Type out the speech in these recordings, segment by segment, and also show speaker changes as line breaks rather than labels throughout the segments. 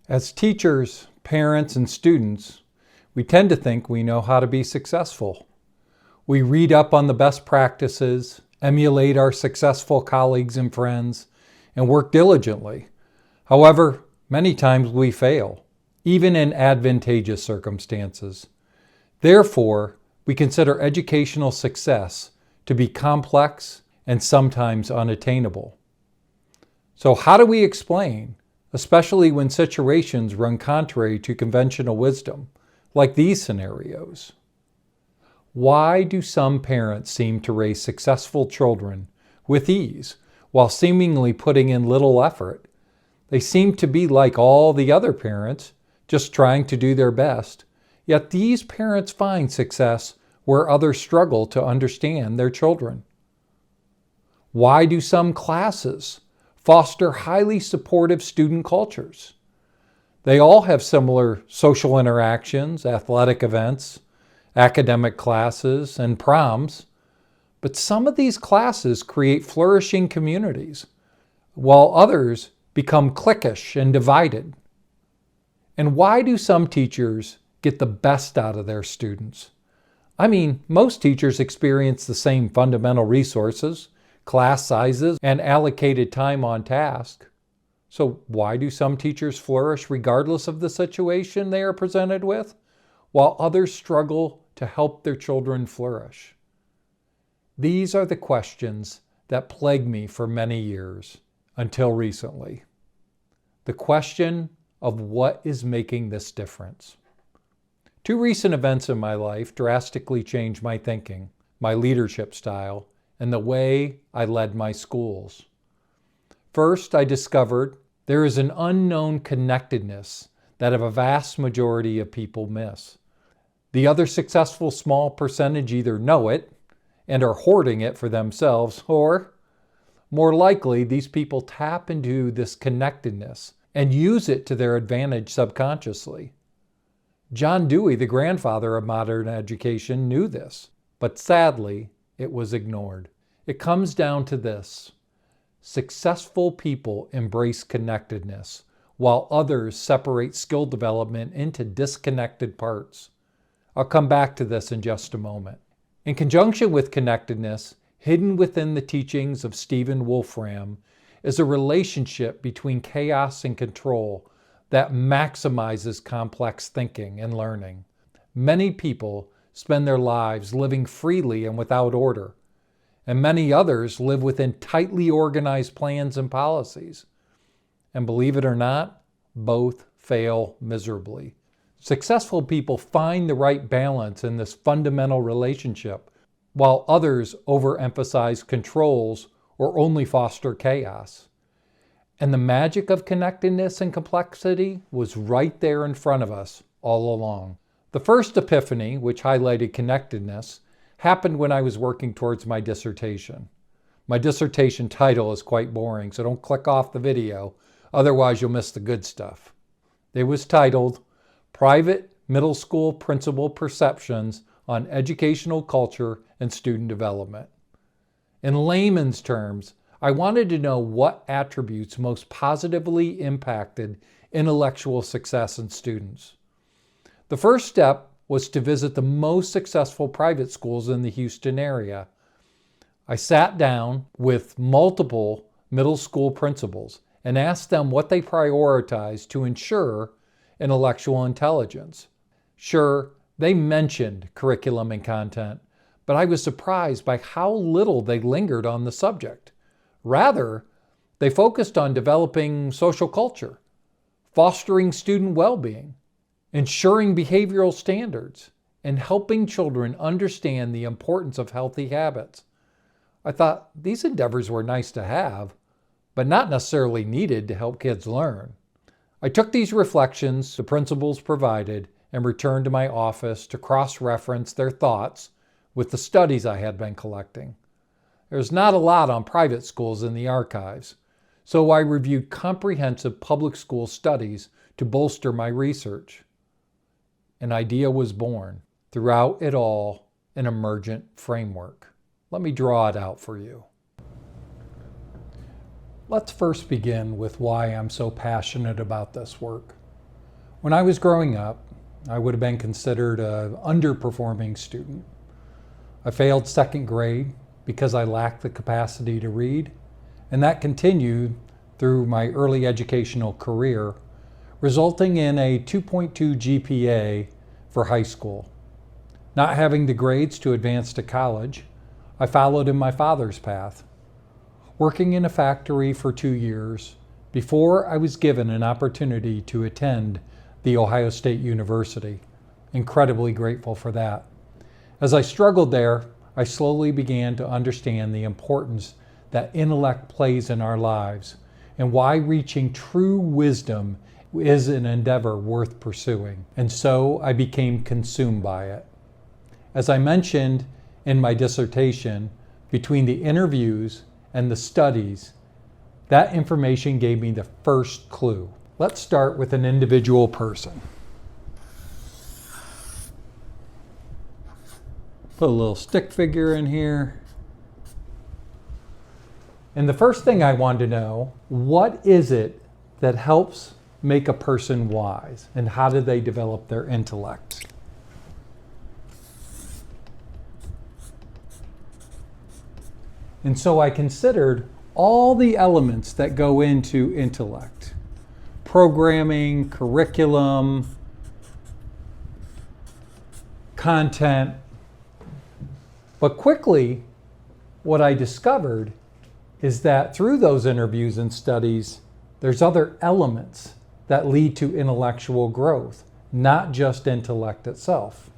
As teachers, parents, and students, we tend to think we know how to be successful. We read up on the best practices, emulate our successful colleagues and friends, and work diligently. However, many times we fail, even in advantageous circumstances. Therefore, we consider educational success to be complex and sometimes unattainable. So how do we explain, especially when situations run contrary to conventional wisdom, like these scenarios? Why do some parents seem to raise successful children with ease while seemingly putting in little effort? They seem to be like all the other parents, just trying to do their best. Yet these parents find success where others struggle to understand their children. Why do some classes foster highly supportive student cultures? They all have similar social interactions, athletic events, academic classes, and proms, but some of these classes create flourishing communities, while others become cliquish and divided. And why do some teachers get the best out of their students? I mean, most teachers experience the same fundamental resources, class sizes, and allocated time on task. So why do some teachers flourish regardless of the situation they are presented with, while others struggle to help their children flourish? These are the questions that plagued me for many years, until recently. The question of what is making this difference. Two recent events in my life drastically changed my thinking, my leadership style, and the way I led my schools. First, I discovered there is an unknown connectedness that a vast majority of people miss. The other successful small percentage either know it and are hoarding it for themselves, or more likely, these people tap into this connectedness and use it to their advantage subconsciously. John Dewey, the grandfather of modern education, knew this, but sadly, it was ignored. It comes down to this: successful people embrace connectedness, while others separate skill development into disconnected parts. I'll come back to this in just a moment. In conjunction with connectedness, hidden within the teachings of Stephen Wolfram, is a relationship between chaos and control that maximizes complex thinking and learning. Many people spend their lives living freely and without order, and many others live within tightly organized plans and policies. And believe it or not, both fail miserably. Successful people find the right balance in this fundamental relationship, while others overemphasize controls or only foster chaos. And the magic of connectedness and complexity was right there in front of us all along. The first epiphany, which highlighted connectedness, happened when I was working towards my dissertation. My dissertation title is quite boring, so don't click off the video, otherwise you'll miss the good stuff. It was titled, Private Middle School Principal Perceptions on Educational Culture and Student Development. In layman's terms, I wanted to know what attributes most positively impacted intellectual success in students. The first step was to visit the most successful private schools in the Houston area. I sat down with multiple middle school principals and asked them what they prioritized to ensure intellectual intelligence. Sure, they mentioned curriculum and content, but I was surprised by how little they lingered on the subject. Rather, they focused on developing social culture, fostering student well-being, ensuring behavioral standards, and helping children understand the importance of healthy habits. I thought these endeavors were nice to have, but not necessarily needed to help kids learn. I took these reflections the principals provided and returned to my office to cross-reference their thoughts with the studies I had been collecting. There's not a lot on private schools in the archives, so I reviewed comprehensive public school studies to bolster my research. An idea was born. Throughout it all, an emergent framework. Let me draw it out for you. Let's first begin with why I'm so passionate about this work. When I was growing up, I would have been considered an underperforming student. I failed second grade because I lacked the capacity to read, and that continued through my early educational career, resulting in a 2.2 GPA for high school. Not having the grades to advance to college, I followed in my father's path, working in a factory for 2 years before I was given an opportunity to attend the Ohio State University. Incredibly grateful for that. As I struggled there, I slowly began to understand the importance that intellect plays in our lives and why reaching true wisdom is an endeavor worth pursuing. And so I became consumed by it. As I mentioned in my dissertation, between the interviews and the studies, that information gave me the first clue. Let's start with an individual person. Put a little stick figure in here. And the first thing I wanted to know, what is it that helps make a person wise, and how do they develop their intellect? And so I considered all the elements that go into intellect: programming, curriculum, content. But quickly, what I discovered is that through those interviews and studies, there's other elements that lead to intellectual growth, not just intellect itself.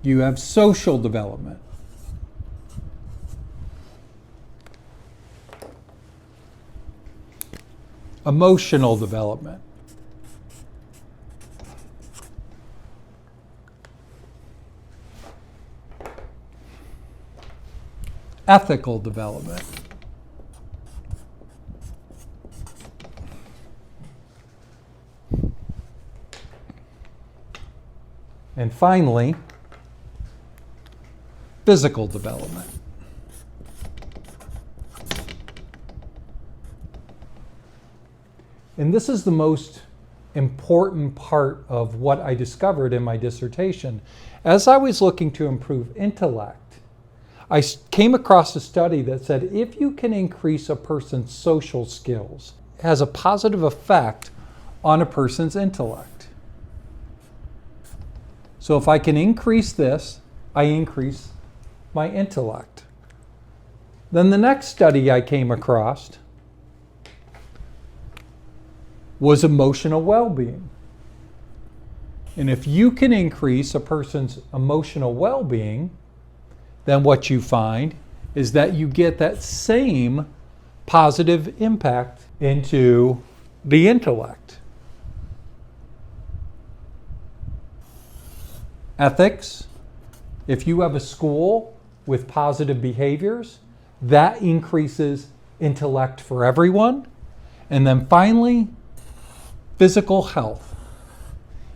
You have social development. Emotional development. Ethical development. And finally, physical development. And this is the most important part of what I discovered in my dissertation. As I was looking to improve intellect, I came across a study that said if you can increase a person's social skills, it has a positive effect on a person's intellect. So if I can increase this, I increase my intellect. Then the next study I came across was emotional well-being. And if you can increase a person's emotional well-being, then what you find is that you get that same positive impact into the intellect. Ethics. If you have a school with positive behaviors, that increases intellect for everyone. And then finally, physical health.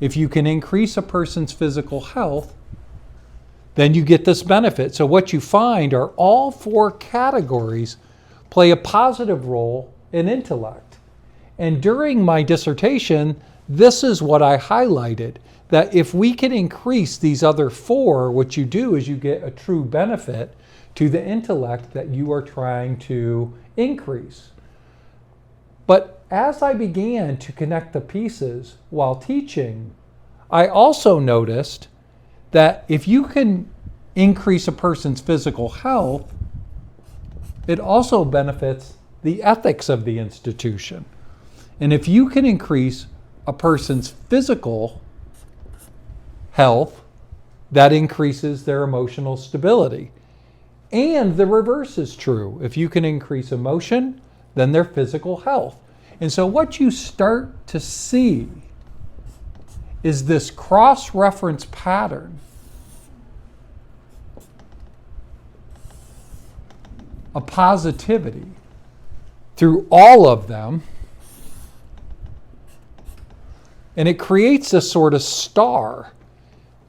If you can increase a person's physical health, then you get this benefit. So what you find are all four categories play a positive role in intellect. And during my dissertation, this is what I highlighted, that if we can increase these other four, what you do is you get a true benefit to the intellect that you are trying to increase. But as I began to connect the pieces while teaching, I also noticed that if you can increase a person's physical health, it also benefits the ethics of the institution. And if you can increase a person's physical health, that increases their emotional stability. And the reverse is true. If you can increase emotion, then their physical health. And so what you start to see is this cross-reference pattern of positivity through all of them, and it creates a sort of star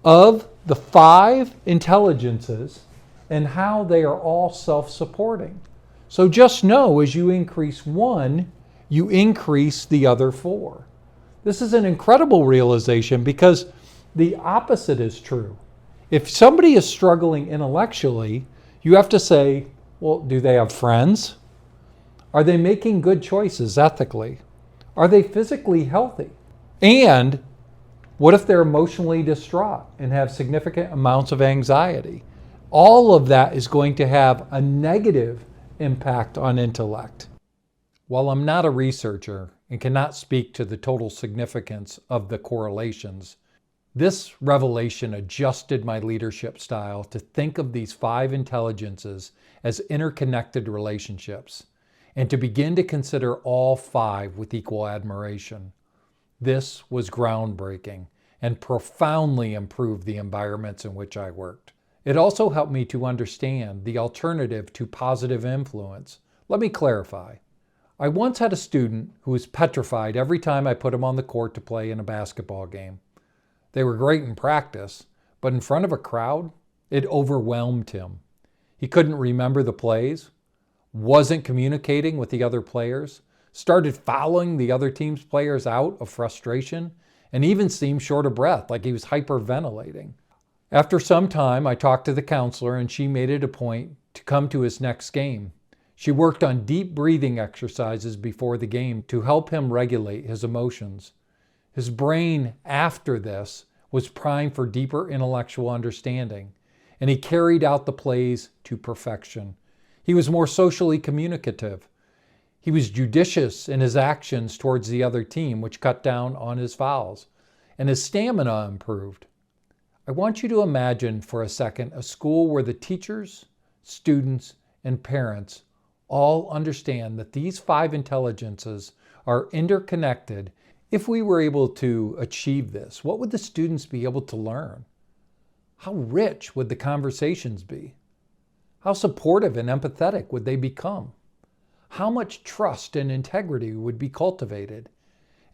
of the 5 intelligences and how they are all self-supporting. So just know as you increase one, you increase the other 4. This is an incredible realization because the opposite is true. If somebody is struggling intellectually, you have to say, well, do they have friends? Are they making good choices ethically? Are they physically healthy? And what if they're emotionally distraught and have significant amounts of anxiety? All of that is going to have a negative impact on intellect. While I'm not a researcher and cannot speak to the total significance of the correlations, this revelation adjusted my leadership style to think of these 5 intelligences as interconnected relationships and to begin to consider all 5 with equal admiration. This was groundbreaking and profoundly improved the environments in which I worked. It also helped me to understand the alternative to positive influence. Let me clarify. I once had a student who was petrified every time I put him on the court to play in a basketball game. They were great in practice, but in front of a crowd, it overwhelmed him. He couldn't remember the plays, wasn't communicating with the other players, started fouling the other team's players out of frustration, and even seemed short of breath, like he was hyperventilating. After some time, I talked to the counselor and she made it a point to come to his next game. She worked on deep breathing exercises before the game to help him regulate his emotions. His brain after this was primed for deeper intellectual understanding, and he carried out the plays to perfection. He was more socially communicative. He was judicious in his actions towards the other team, which cut down on his fouls, and his stamina improved. I want you to imagine for a second a school where the teachers, students, and parents all understand that these 5 intelligences are interconnected. If we were able to achieve this, what would the students be able to learn? How rich would the conversations be? How supportive and empathetic would they become? How much trust and integrity would be cultivated?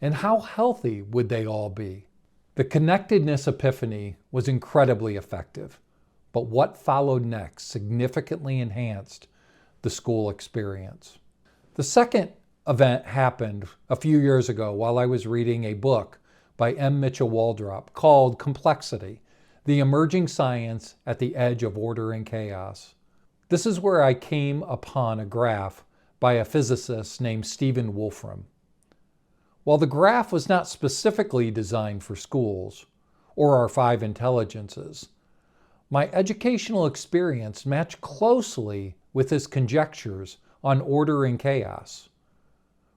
And how healthy would they all be? The connectedness epiphany was incredibly effective, but what followed next significantly enhanced the school experience. The second event happened a few years ago while I was reading a book by M. Mitchell Waldrop called Complexity: The Emerging Science at the Edge of Order and Chaos. This is where I came upon a graph by a physicist named Stephen Wolfram. While the graph was not specifically designed for schools or our 5 intelligences, my educational experience matched closely with his conjectures on order and chaos.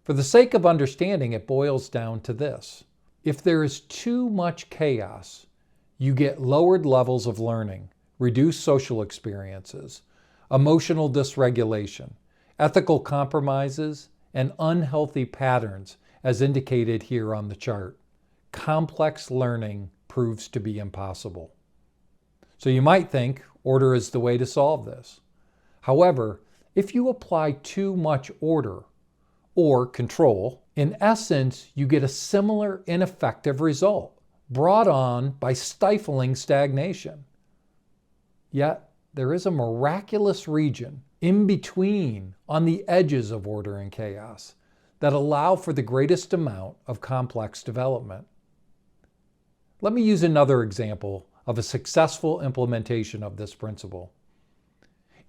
For the sake of understanding, it boils down to this. If there is too much chaos, you get lowered levels of learning, reduced social experiences, emotional dysregulation, ethical compromises, and unhealthy patterns, as indicated here on the chart. Complex learning proves to be impossible. So you might think order is the way to solve this. However, if you apply too much order or control, in essence, you get a similar ineffective result brought on by stifling stagnation. Yet, there is a miraculous region in between on the edges of order and chaos that allow for the greatest amount of complex development. Let me use another example of a successful implementation of this principle.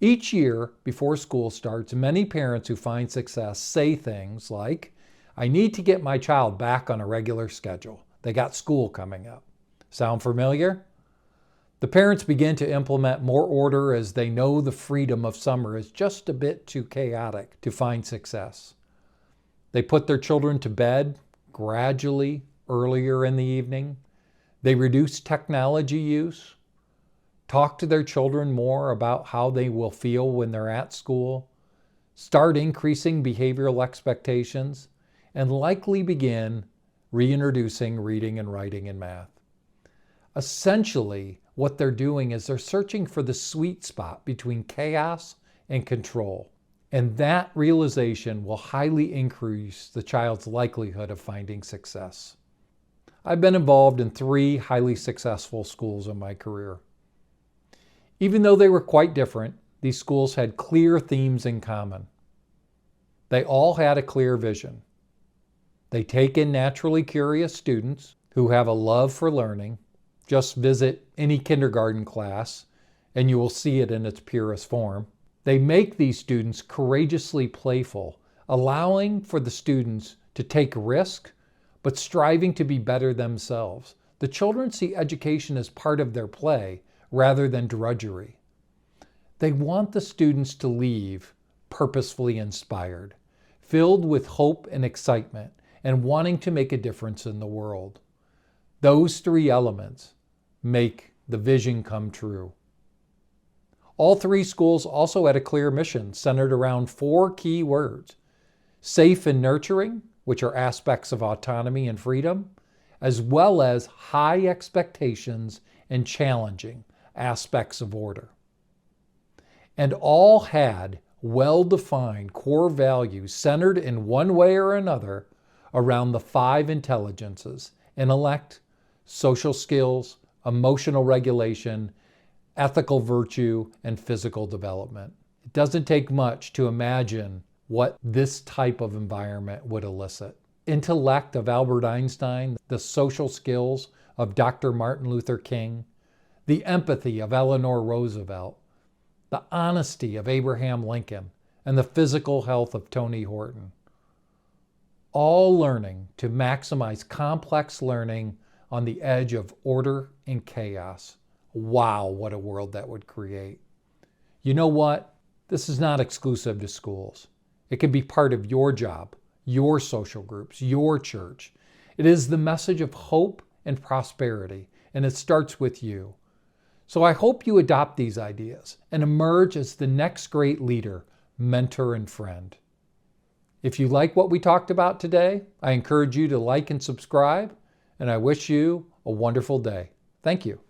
Each year before school starts, many parents who find success say things like, I need to get my child back on a regular schedule. They got school coming up. Sound familiar? The parents begin to implement more order as they know the freedom of summer is just a bit too chaotic to find success. They put their children to bed gradually earlier in the evening. They reduce technology use, talk to their children more about how they will feel when they're at school, start increasing behavioral expectations, and likely begin reintroducing reading and writing and math. Essentially, what they're doing is they're searching for the sweet spot between chaos and control. And that realization will highly increase the child's likelihood of finding success. I've been involved in 3 highly successful schools in my career. Even though they were quite different, these schools had clear themes in common. They all had a clear vision. They take in naturally curious students who have a love for learning. Just visit any kindergarten class and you will see it in its purest form. They make these students courageously playful, allowing for the students to take risk, but striving to be better themselves. The children see education as part of their play rather than drudgery. They want the students to leave purposefully inspired, filled with hope and excitement, and wanting to make a difference in the world. Those three elements make the vision come true. All three schools also had a clear mission centered around 4 key words: safe and nurturing, which are aspects of autonomy and freedom, as well as high expectations and challenging aspects of order. And all had well-defined core values centered in one way or another around the 5 intelligences: intellect, social skills, emotional regulation, ethical virtue, and physical development. It doesn't take much to imagine what this type of environment would elicit. Intellect of Albert Einstein, the social skills of Dr. Martin Luther King, the empathy of Eleanor Roosevelt, the honesty of Abraham Lincoln, and the physical health of Tony Horton. All learning to maximize complex learning on the edge of order and chaos. Wow, what a world that would create. You know what? This is not exclusive to schools. It can be part of your job, your social groups, your church. It is the message of hope and prosperity, and it starts with you. So I hope you adopt these ideas and emerge as the next great leader, mentor, and friend. If you like what we talked about today, I encourage you to like and subscribe, and I wish you a wonderful day. Thank you.